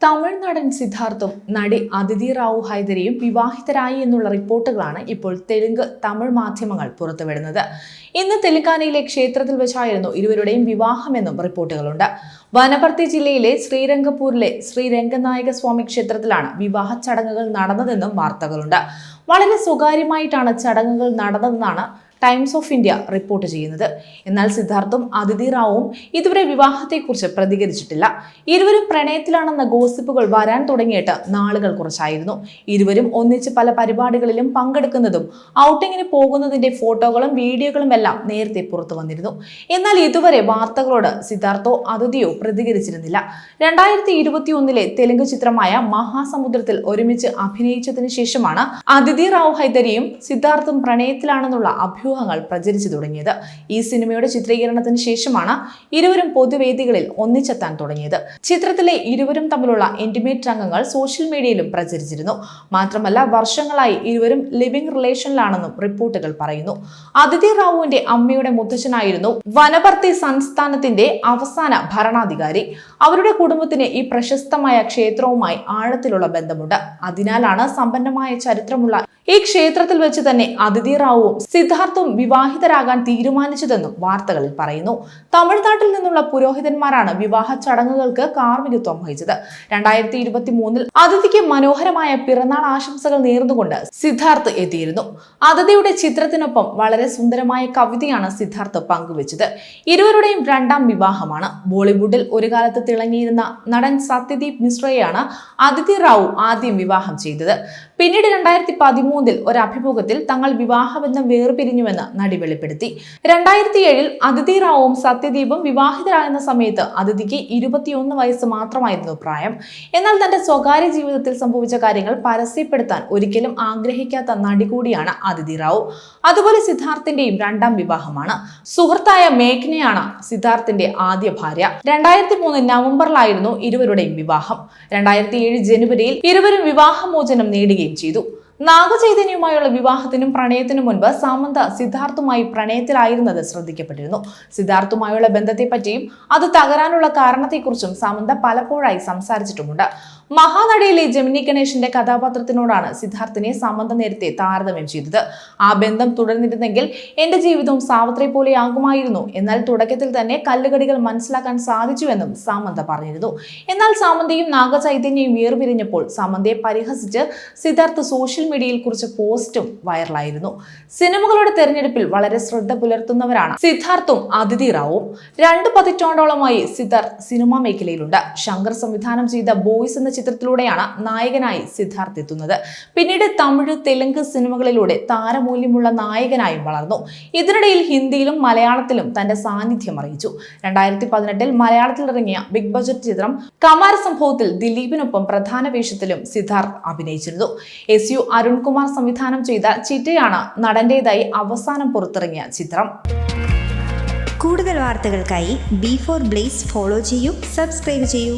തമിഴ്നാടൻ സിദ്ധാർത്ഥും നടി അതിഥി റാവു ഹൈദരിയും വിവാഹിതരായി എന്നുള്ള റിപ്പോർട്ടുകളാണ് ഇപ്പോൾ തെലുങ്ക് തമിഴ് മാധ്യമങ്ങൾ പുറത്തുവിടുന്നത്. ഇന്ന് തെലങ്കാനയിലെ ക്ഷേത്രത്തിൽ വെച്ചായിരുന്നു ഇരുവരുടെയും വിവാഹമെന്നും റിപ്പോർട്ടുകളുണ്ട്. വനപർത്തി ജില്ലയിലെ ശ്രീരംഗപൂരിലെ ശ്രീ രംഗനായക സ്വാമി ക്ഷേത്രത്തിലാണ് വിവാഹ ചടങ്ങുകൾ നടന്നതെന്നും വാർത്തകളുണ്ട്. വളരെ സ്വകാര്യമായിട്ടാണ് ചടങ്ങുകൾ നടന്നതെന്നാണ് ടൈംസ് ഓഫ് ഇന്ത്യ റിപ്പോർട്ട് ചെയ്യുന്നത്. എന്നാൽ സിദ്ധാർത്ഥും അതിഥി റാവുവും ഇതുവരെ വിവാഹത്തെക്കുറിച്ച് പ്രതികരിച്ചിട്ടില്ല. ഇരുവരും പ്രണയത്തിലാണെന്ന ഗോസിപ്പുകൾ വരാൻ തുടങ്ങിയിട്ട് നാളുകൾ കുറച്ചായിരുന്നു. ഇരുവരും ഒന്നിച്ച് പല പരിപാടികളിലും പങ്കെടുക്കുന്നതും ഔട്ടിങ്ങിന് പോകുന്നതിന്റെ ഫോട്ടോകളും വീഡിയോകളും എല്ലാം നേരത്തെ പുറത്തു വന്നിരുന്നു. എന്നാൽ ഇതുവരെ വാർത്തകളോട് സിദ്ധാർത്ഥോ അതിഥിയോ പ്രതികരിച്ചിരുന്നില്ല. 2021 തെലുങ്ക് ചിത്രമായ മഹാസമുദ്രത്തിൽ ഒരുമിച്ച് അഭിനയിച്ചതിനു ശേഷമാണ് അതിഥി റാവു ഹൈദരിയും സിദ്ധാർത്ഥും പ്രണയത്തിലാണെന്നുള്ള അഭ്യൂഹങ്ങൾ പ്രചരിച്ചു തുടങ്ങിയത്. ഈ സിനിമയുടെ ചിത്രീകരണത്തിന് ശേഷമാണ് ഇരുവരും പൊതുവേദികളിൽ ഒന്നിച്ചെത്താൻ തുടങ്ങിയത്. ചിത്രത്തിലെ ഇരുവരും തമ്മിലുള്ള ഇന്റിമേറ്റ് രംഗങ്ങൾ സോഷ്യൽ മീഡിയയിലും പ്രചരിച്ചിരുന്നു. മാത്രമല്ല, വർഷങ്ങളായി ഇരുവരും ലിവിംഗ് റിലേഷനിലാണെന്നും റിപ്പോർട്ടുകൾ പറയുന്നു. അതിഥി റാവുവിന്റെ അമ്മയുടെ മുത്തച്ഛനായിരുന്നു വനപർത്തി സംസ്ഥാനത്തിന്റെ അവസാന ഭരണാധികാരി. അവരുടെ കുടുംബത്തിന് ഈ പ്രശസ്തമായ ക്ഷേത്രവുമായി ആഴത്തിലുള്ള ബന്ധമുണ്ട്. അതിനാലാണ് സമ്പന്നമായ ചരിത്രമുള്ള ഈ ക്ഷേത്രത്തിൽ വെച്ച് തന്നെ അതിഥി റാവുവും സിദ്ധാർത്ഥും വിവാഹിതരാകാൻ തീരുമാനിച്ചതെന്നും വാർത്തകളിൽ പറയുന്നു. തമിഴ്നാട്ടിൽ നിന്നുള്ള പുരോഹിതന്മാരാണ് വിവാഹ ചടങ്ങുകൾക്ക് കാർമ്മികത്വം വഹിച്ചത്. 2023 അതിഥിക്ക് മനോഹരമായ പിറന്നാൾ ആശംസകൾ നേർന്നുകൊണ്ട് സിദ്ധാർത്ഥ് എത്തിയിരുന്നു. അതിഥിയുടെ ചിത്രത്തിനൊപ്പം വളരെ സുന്ദരമായ കവിതയാണ് സിദ്ധാർത്ഥ് പങ്കുവച്ചത്. ഇരുവരുടെയും രണ്ടാം വിവാഹമാണ്. ബോളിവുഡിൽ ഒരു കാലത്ത് തിളങ്ങിയിരുന്ന നടൻ സത്യദീപ് മിശ്രയെയാണ് അതിഥി റാവു ആദ്യം വിവാഹം ചെയ്തത്. പിന്നീട് 2013 ഒരു അഭിമുഖത്തിൽ തങ്ങൾ വിവാഹബന്ധം വേർപിരിഞ്ഞുവെന്ന് നടി വെളിപ്പെടുത്തി. 2007 അതിഥി റാവുവും സത്യദീപും വിവാഹിതരാകുന്ന സമയത്ത് അതിഥിക്ക് 21 വയസ്സ് മാത്രമായിരുന്നു പ്രായം. എന്നാൽ തന്റെ സ്വകാര്യ ജീവിതത്തിൽ സംഭവിച്ച കാര്യങ്ങൾ പരസ്യപ്പെടുത്താൻ ഒരിക്കലും ആഗ്രഹിക്കാത്ത നടി കൂടിയാണ് അതിഥി റാവു. അതുപോലെ സിദ്ധാർത്ഥിന്റെയും രണ്ടാം വിവാഹമാണ്. സുഹൃത്തായ മേഘ്നയാണ് സിദ്ധാർത്ഥിന്റെ ആദ്യ ഭാര്യ. 2003 നവംബറിലായിരുന്നു ഇരുവരുടെയും വിവാഹം. 2007 ജനുവരിയിൽ ഇരുവരും വിവാഹമോചനം നേടുകയും ചെയ്തു. നാഗചൈതന്യവുമായുള്ള വിവാഹത്തിനും പ്രണയത്തിനും മുൻപ് സാമന്ത സിദ്ധാർത്ഥുമായി പ്രണയത്തിലായിരുന്നത് ശ്രദ്ധിക്കപ്പെട്ടിരുന്നു. സിദ്ധാർത്ഥുമായുള്ള ബന്ധത്തെപ്പറ്റിയും അത് തകരാനുള്ള കാരണത്തെക്കുറിച്ചും സാമന്ത പലപ്പോഴായി സംസാരിച്ചിട്ടുമുണ്ട്. മഹാനടിയിലെ ജെമിനി ഗണേഷിന്റെ കഥാപാത്രത്തിനോടാണ് സിദ്ധാർത്ഥിനെ സാമന്ത നേരത്തെ താരതമ്യം ചെയ്തത്. ആ ബന്ധം തുടർന്നിരുന്നെങ്കിൽ എന്റെ ജീവിതവും സാവിത്രി പോലെയാകുമായിരുന്നു. എന്നാൽ തുടക്കത്തിൽ തന്നെ കല്ലുകടികൾ മനസ്സിലാക്കാൻ സാധിച്ചുവെന്നും സാമന്ത പറഞ്ഞിരുന്നു. എന്നാൽ സാമന്തയും നാഗചൈതന്യയും വേർപിരിഞ്ഞപ്പോൾ സാമന്തയെ പരിഹസിച്ച് സിദ്ധാർത്ഥ് സോഷ്യൽ മീഡിയയിൽ കുറിച്ച പോസ്റ്റും വൈറലായിരുന്നു. സിനിമകളുടെ തെരഞ്ഞെടുപ്പിൽ വളരെ ശ്രദ്ധ പുലർത്തുന്നവരാണ് സിദ്ധാർത്ഥും അതിഥി റാവുവും. 2 പതിറ്റാണ്ടോളമായി സിദ്ധാർത്ഥ് സിനിമാ മേഖലയിലുണ്ട്. ശങ്കർ സംവിധാനം ചെയ്ത ബോയ്സ് എന്ന ചിത്രത്തിലൂടെയാണ് നായകനായി സിദ്ധാർത്ഥ് എത്തുന്നത്. പിന്നീട് തമിഴ്, തെലുങ്ക് സിനിമകളിലൂടെ താരമൂല്യമുള്ള നായകനായും വളർന്നു. ഇതിനിടയിൽ ഹിന്ദിയിലും മലയാളത്തിലും തന്റെ സാന്നിധ്യം അറിയിച്ചു. 2018 മലയാളത്തിൽ ഇറങ്ങിയ ബിഗ് ബജറ്റ് ചിത്രം കമാര സംഭവത്തിൽ ദിലീപിനൊപ്പം പ്രധാന വേഷത്തിലും സിദ്ധാർത്ഥ് അഭിനയിച്ചിരുന്നു. SU അരുൺകുമാർ സംവിധാനം ചെയ്ത ചിറ്റയാണ് നടന്റേതായി അവസാനം പുറത്തിറങ്ങിയ ചിത്രം. കൂടുതൽ വാർത്തകൾക്കായി B4 Blaze ഫോളോ ചെയ്യൂ, സബ്സ്ക്രൈബ് ചെയ്യൂ.